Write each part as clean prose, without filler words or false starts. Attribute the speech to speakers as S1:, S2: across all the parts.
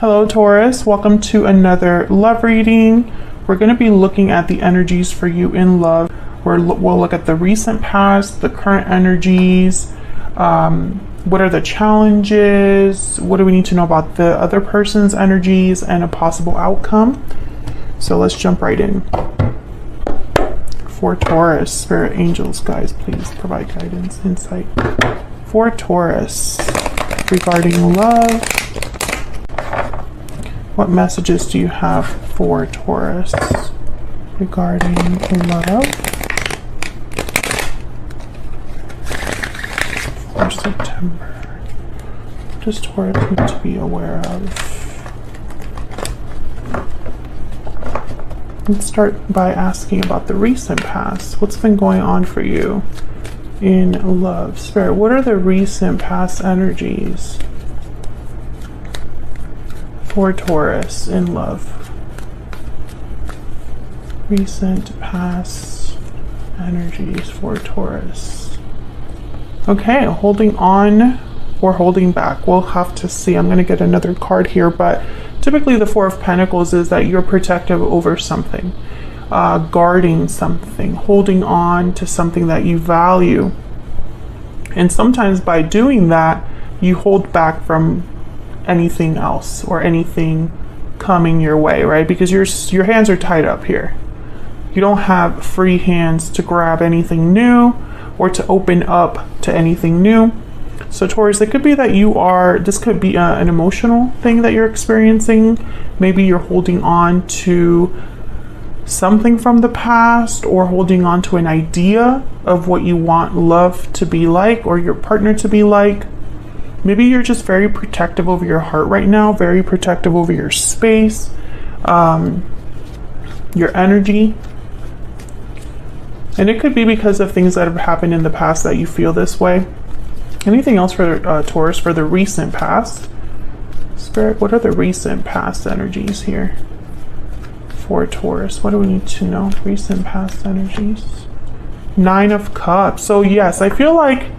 S1: Hello Taurus, welcome to another love reading. We're going to be looking at the energies for you in love. We'll look at the recent past, the current energies, what are the challenges, what do we need to know about the other person's energies, and a possible outcome. So let's jump right in. For Taurus, spirit angels, guys, please provide guidance, insight. For Taurus, regarding love, what messages do you have for Taurus regarding love for September? What does Taurus need to be aware of? Let's start by asking about the recent past. What's been going on for you in love? Spirit, what are the recent past energies for Taurus in love? Recent past energies for Taurus. Okay, holding on or holding back. We'll have to see. I'm going to get another card here, but typically the Four of Pentacles is that you're protective over something, guarding something, holding on to something that you value. And sometimes by doing that, you hold back from anything else or anything coming your way, right? Because your hands are tied up here. You don't have free hands to grab anything new or to open up to anything new. So Taurus, it could be that this could be an emotional thing that you're experiencing. Maybe you're holding on to something from the past, or holding on to an idea of what you want love to be like or your partner to be like. Maybe you're just very protective over your heart right now, very protective over your space, your energy. And it could be because of things that have happened in the past that you feel this way. Anything else for Taurus for the recent past? Spirit, what are the recent past energies here for Taurus? What do we need to know? Recent past energies. Nine of Cups. So yes, I feel like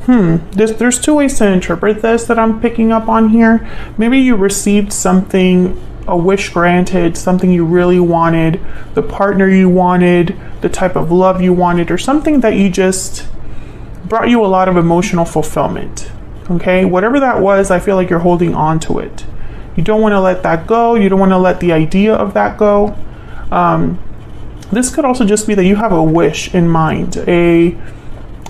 S1: there's two ways to interpret this that I'm picking up on here. Maybe you received something, a wish granted, something you really wanted, the partner you wanted, the type of love you wanted, or something that you just brought you a lot of emotional fulfillment. Okay, whatever that was, I feel like you're holding on to it. You don't want to let that go. You don't want to let the idea of that go. This could also just be that you have a wish in mind,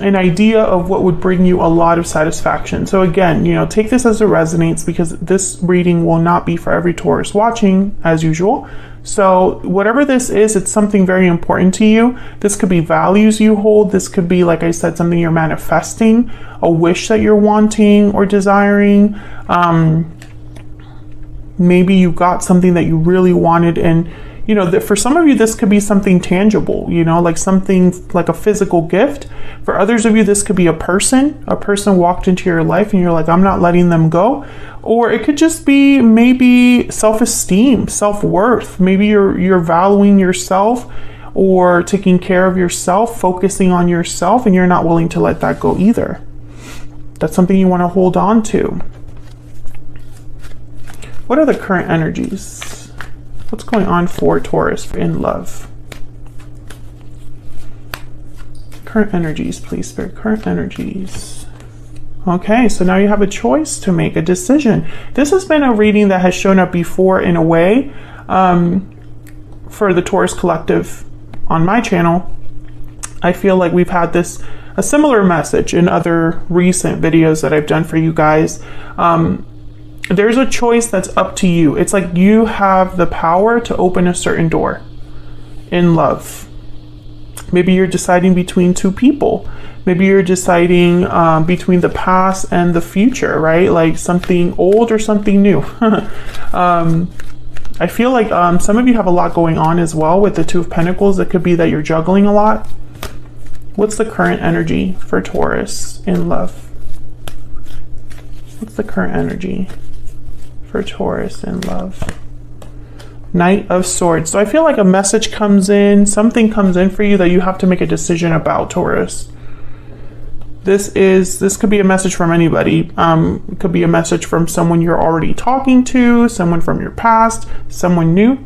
S1: an idea of what would bring you a lot of satisfaction. So again, take this as it resonates, because this reading will not be for every Taurus watching as usual. So whatever this is, it's something very important to you. This could be values you hold. This could be, like I said, something you're manifesting, a wish that you're wanting or desiring. Maybe you got something that you really wanted, and for some of you, this could be something tangible, like something like a physical gift. For others of you, this could be a person walked into your life and you're like, I'm not letting them go. Or it could just be maybe self-esteem, self-worth. Maybe you're valuing yourself or taking care of yourself, focusing on yourself, and you're not willing to let that go either. That's something you want to hold on to. What are the current energies? What's going on for Taurus in love? Current energies, please, Spirit. Current energies. Okay, so now you have a choice to make, a decision. This has been a reading that has shown up before in a way for the Taurus Collective on my channel. I feel like we've had a similar message in other recent videos that I've done for you guys. There's a choice that's up to you. It's like you have the power to open a certain door in love. Maybe you're deciding between two people. Maybe you're deciding between the past and the future, right? Like something old or something new. I feel like some of you have a lot going on as well with the Two of Pentacles. It could be that you're juggling a lot. What's the current energy for Taurus in love? What's the current energy for Taurus in love? Knight of Swords. So I feel like a message comes in, something comes in for you that you have to make a decision about, Taurus. This could be a message from anybody. It could be a message from someone you're already talking to, someone from your past, someone new.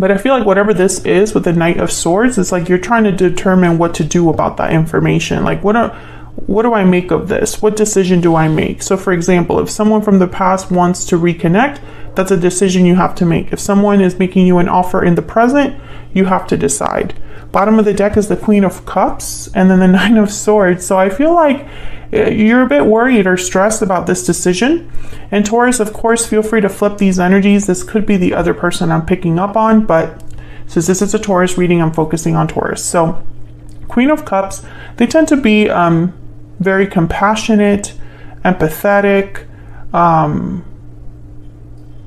S1: But I feel like whatever this is with the Knight of Swords, it's like you're trying to determine what to do about that information. Like, what do I make of this? What decision do I make? So for example, if someone from the past wants to reconnect, that's a decision you have to make. If someone is making you an offer in the present, you have to decide. Bottom of the deck is the Queen of Cups and then the Nine of Swords. So I feel like you're a bit worried or stressed about this decision. And Taurus, of course, feel free to flip these energies. This could be the other person I'm picking up on, but since this is a Taurus reading, I'm focusing on Taurus. So Queen of Cups, they tend to be very compassionate, empathetic,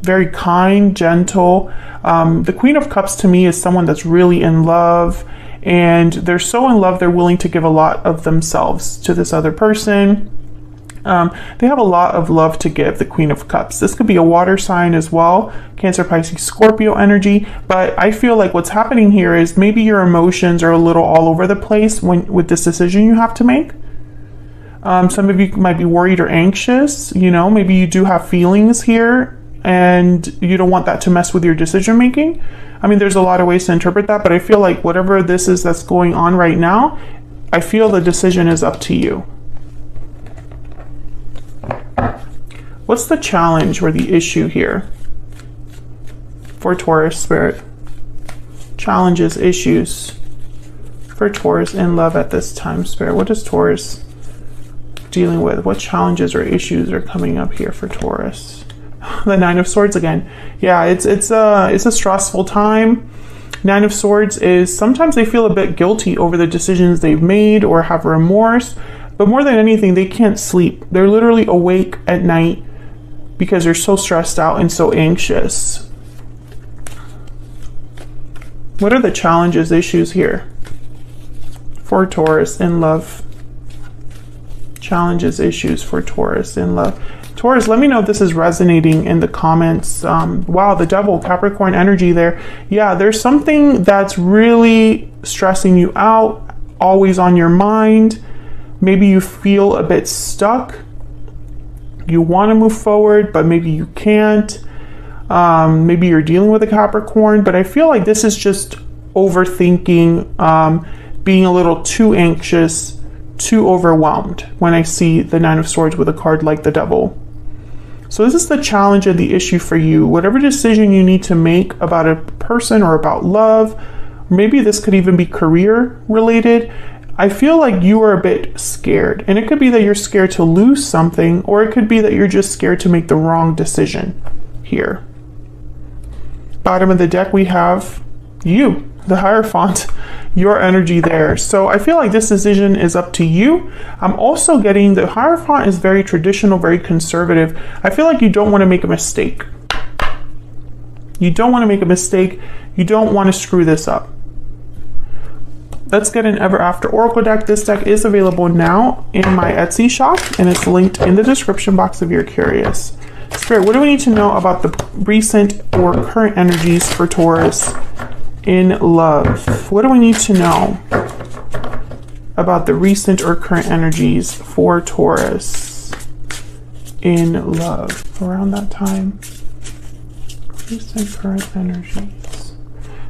S1: very kind, gentle. The Queen of Cups to me is someone that's really in love, and they're so in love they're willing to give a lot of themselves to this other person. They have a lot of love to give, the Queen of Cups. This could be a water sign as well, Cancer, Pisces, Scorpio energy, but I feel like what's happening here is maybe your emotions are a little all over the place with this decision you have to make. Some of you might be worried or anxious, maybe you do have feelings here and you don't want that to mess with your decision making. I mean, there's a lot of ways to interpret that, but I feel like whatever this is that's going on right now, I feel the decision is up to you. What's the challenge or the issue here for Taurus Spirit? Challenges, issues for Taurus in love at this time, Spirit. What is Taurus dealing with? What challenges or issues are coming up here for Taurus? The Nine of Swords again. Yeah, it's a stressful time. Nine of Swords is sometimes they feel a bit guilty over the decisions they've made or have remorse, but more than anything, they can't sleep. They're literally awake at night because they're so stressed out and so anxious. What are the challenges, issues here for Taurus in love? Challenges, issues for Taurus in love. Taurus, let me know if this is resonating in the comments. Wow, the Devil, Capricorn energy there. Yeah, there's something that's really stressing you out, always on your mind. Maybe you feel a bit stuck. You want to move forward, but maybe you can't. Maybe you're dealing with a Capricorn, but I feel like this is just overthinking, being a little too anxious, too overwhelmed when I see the Nine of Swords with a card like the Devil. So this is the challenge and the issue for you. Whatever decision you need to make about a person or about love, maybe this could even be career related, I feel like you are a bit scared. And it could be that you're scared to lose something, or it could be that you're just scared to make the wrong decision here. Bottom of the deck, we have you, the Hierophant, your energy there. So I feel like this decision is up to you. I'm also getting the Hierophant is very traditional, very conservative. I feel like you don't want to make a mistake. You don't want to make a mistake. You don't want to screw this up. Let's get an Ever After Oracle deck. This deck is available now in my Etsy shop, and it's linked in the description box if you're curious. Spirit, what do we need to know about the recent or current energies for Taurus in love? What do we need to know about the recent or current energies for Taurus in love around that time? Recent current energies.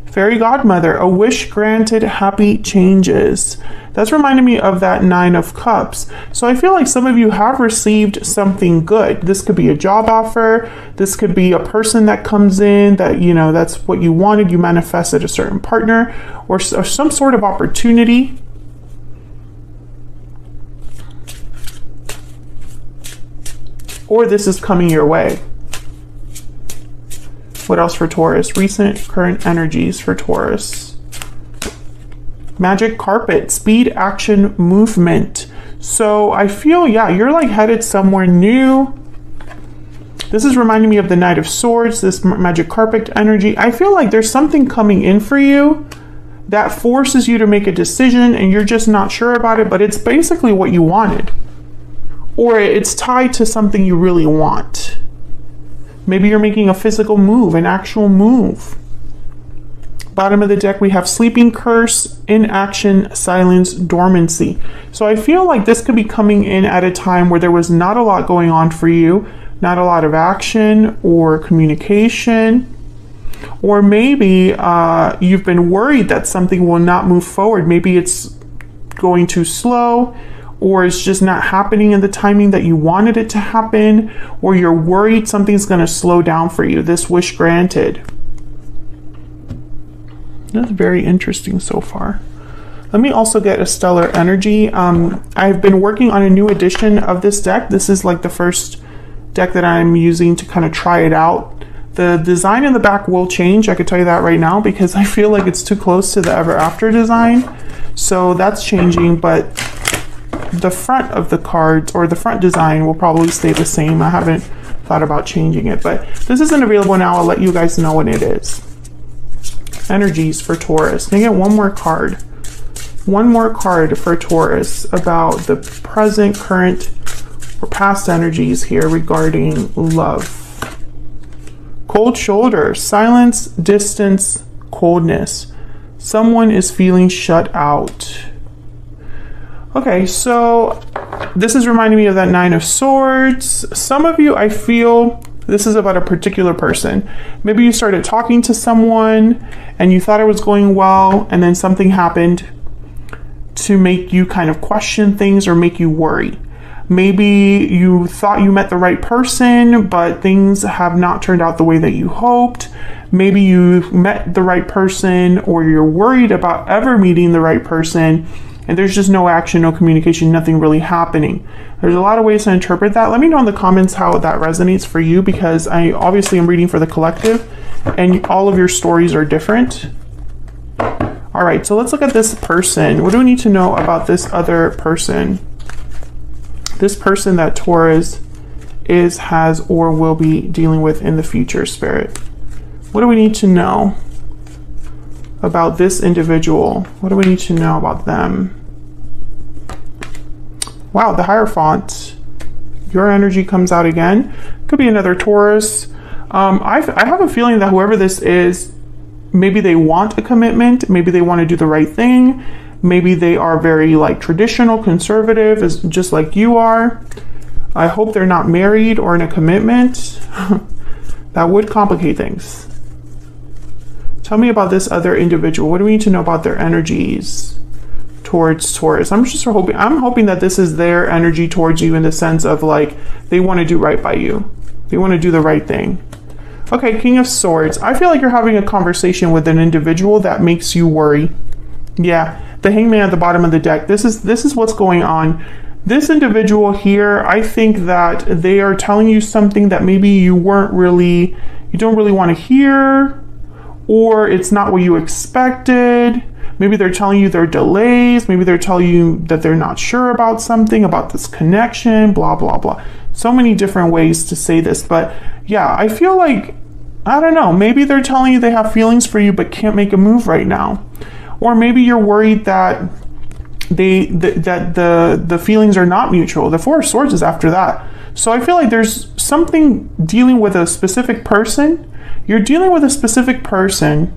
S1: Fairy Godmother, a wish granted, happy changes. That's reminding me of that Nine of Cups. So I feel like some of you have received something good. This could be a job offer. This could be a person that comes in that, that's what you wanted. You manifested a certain partner or some sort of opportunity. Or this is coming your way. What else for Taurus? Recent, current energies for Taurus. Magic carpet, speed, action, movement. So I feel, yeah, you're like headed somewhere new. This is reminding me of the Knight of Swords, this magic carpet energy. I feel like there's something coming in for you that forces you to make a decision and you're just not sure about it, but it's basically what you wanted. Or it's tied to something you really want. Maybe you're making a physical move, an actual move. Bottom of the deck, we have sleeping curse, inaction, silence, dormancy. So I feel like this could be coming in at a time where there was not a lot going on for you, not a lot of action or communication, or maybe you've been worried that something will not move forward. Maybe it's going too slow, or it's just not happening in the timing that you wanted it to happen, or you're worried something's going to slow down for you. This wish granted. That's very interesting so far. Let me also get a stellar energy. I've been working on a new edition of this deck. This is like the first deck that I'm using to kind of try it out. The design in the back will change, I could tell you that right now, because I feel like it's too close to the Ever After design. So that's changing, but the front of the cards, or the front design, will probably stay the same. I haven't thought about changing it, but this isn't available now. I'll let you guys know when it is. Energies for Taurus. Can I get one more card? One more card for Taurus about the present, current, or past energies here regarding love. Cold shoulder, silence, distance, coldness. Someone is feeling shut out. Okay, so this is reminding me of that Nine of Swords. Some of you, I feel this is about a particular person. Maybe you started talking to someone and you thought it was going well, and then something happened to make you kind of question things or make you worry. Maybe you thought you met the right person, but things have not turned out the way that you hoped. Maybe you met the right person, or you're worried about ever meeting the right person, and there's just no action, no communication, nothing really happening. There's a lot of ways to interpret that. Let me know in the comments how that resonates for you, because I obviously am reading for the collective, and all of your stories are different. All right, so let's look at this person. What do we need to know about this other person? This person that Taurus is, has, or will be dealing with in the future, Spirit. What do we need to know about this individual? What do we need to know about them? Wow, the Hierophant. Your energy comes out again. Could be another Taurus. I have a feeling that whoever this is, maybe they want a commitment. Maybe they want to do the right thing. Maybe they are very like traditional, conservative, just like you are. I hope they're not married or in a commitment. That would complicate things. Tell me about this other individual. What do we need to know about their energies towards Taurus? I'm hoping that this is their energy towards you, in the sense of like they want to do right by you. They want to do the right thing. Okay, King of Swords. I feel like you're having a conversation with an individual that makes you worry. Yeah, the Hangman at the bottom of the deck. This is what's going on. This individual here, I think that they are telling you something that maybe you don't really want to hear, or it's not what you expected. Maybe they're telling you there are delays. Maybe they're telling you that they're not sure about something, about this connection, blah, blah, blah. So many different ways to say this. But yeah, I feel like, I don't know, maybe they're telling you they have feelings for you but can't make a move right now. Or maybe you're worried that the feelings are not mutual. The Four of Swords is after that. So I feel like there's something dealing with a specific person. You're dealing with a specific person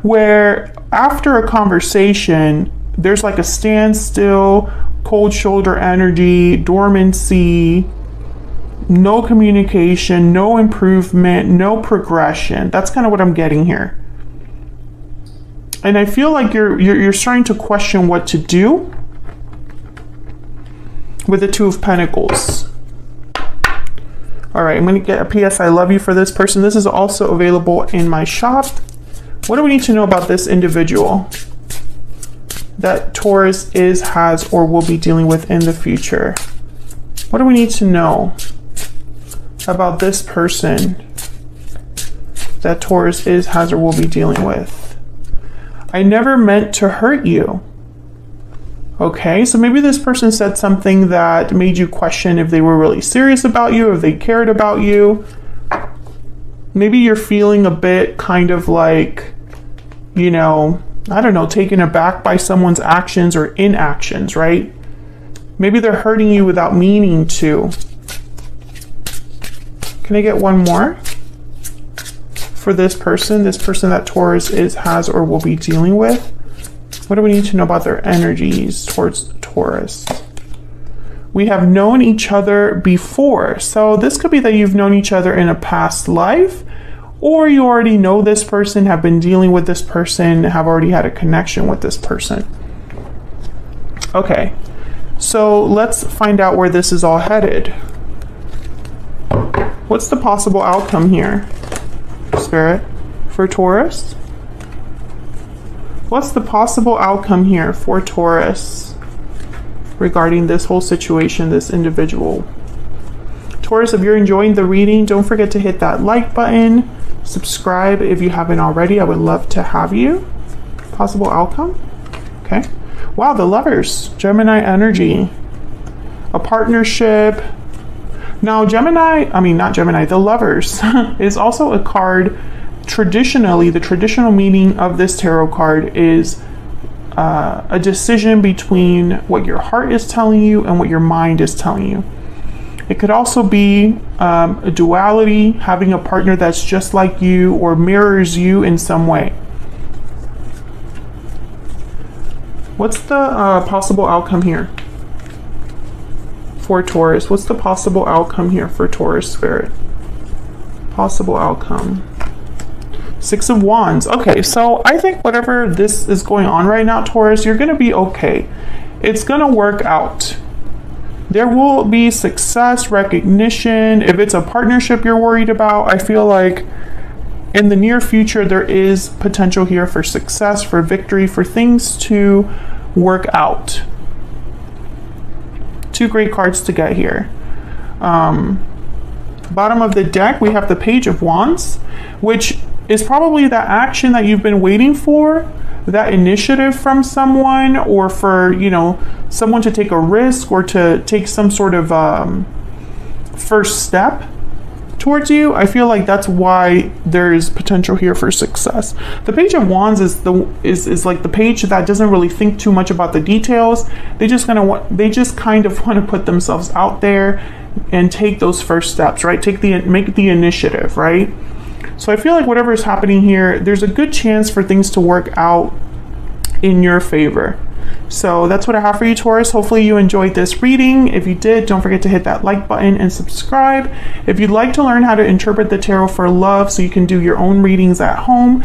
S1: where after a conversation, there's like a standstill, cold shoulder energy, dormancy, no communication, no improvement, no progression. That's kind of what I'm getting here. And I feel like you're starting to question what to do with the Two of Pentacles. All right, I'm going to get a PS I love you for this person. This is also available in my shop. What do we need to know about this individual that Taurus is, has, or will be dealing with in the future? What do we need to know about this person that Taurus is, has, or will be dealing with? I never meant to hurt you. Okay, so maybe this person said something that made you question if they were really serious about you, if they cared about you. Maybe you're feeling a bit kind of like, you know, I don't know, taken aback by someone's actions or inactions, right? Maybe they're hurting you without meaning to. Can I get one more for this person that Taurus has or will be dealing with? What do we need to know about their energies towards Taurus? We have known each other before. So this could be that you've known each other in a past life, or you already know this person, have been dealing with this person, have already had a connection with this person. Okay, so let's find out where this is all headed. What's the possible outcome here, Spirit, for Taurus? What's the possible outcome here for Taurus regarding this whole situation, this individual? Taurus, if you're enjoying the reading, don't forget to hit that like button. Subscribe if you haven't already. I would love to have you. Possible outcome? Okay. Wow, the Lovers, Gemini energy, a partnership. Now, the Lovers is also a card. Traditionally, the traditional meaning of this tarot card is a decision between what your heart is telling you and what your mind is telling you. It could also be a duality, having a partner that's just like you or mirrors you in some way. What's the possible outcome here for Taurus? What's the possible outcome here for Taurus, Spirit? Possible outcome. Six of Wands. Okay, so I think whatever this is going on right now, Taurus, you're going to be okay. It's going to work out. There will be success, recognition. If it's a partnership you're worried about, I feel like in the near future, there is potential here for success, for victory, for things to work out. Two great cards to get here. Bottom of the deck, we have the Page of Wands, which is probably that action that you've been waiting for, that initiative from someone, or for, someone to take a risk or to take some sort of first step towards you. I feel like that's why there is potential here for success. The Page of Wands is like the page that doesn't really think too much about the details. They just kind of want to put themselves out there and take those first steps, right? Make the initiative, right? So I feel like whatever is happening here, there's a good chance for things to work out in your favor. So that's what I have for you, Taurus. Hopefully you enjoyed this reading. If you did, don't forget to hit that like button and subscribe. If you'd like to learn how to interpret the tarot for love so you can do your own readings at home,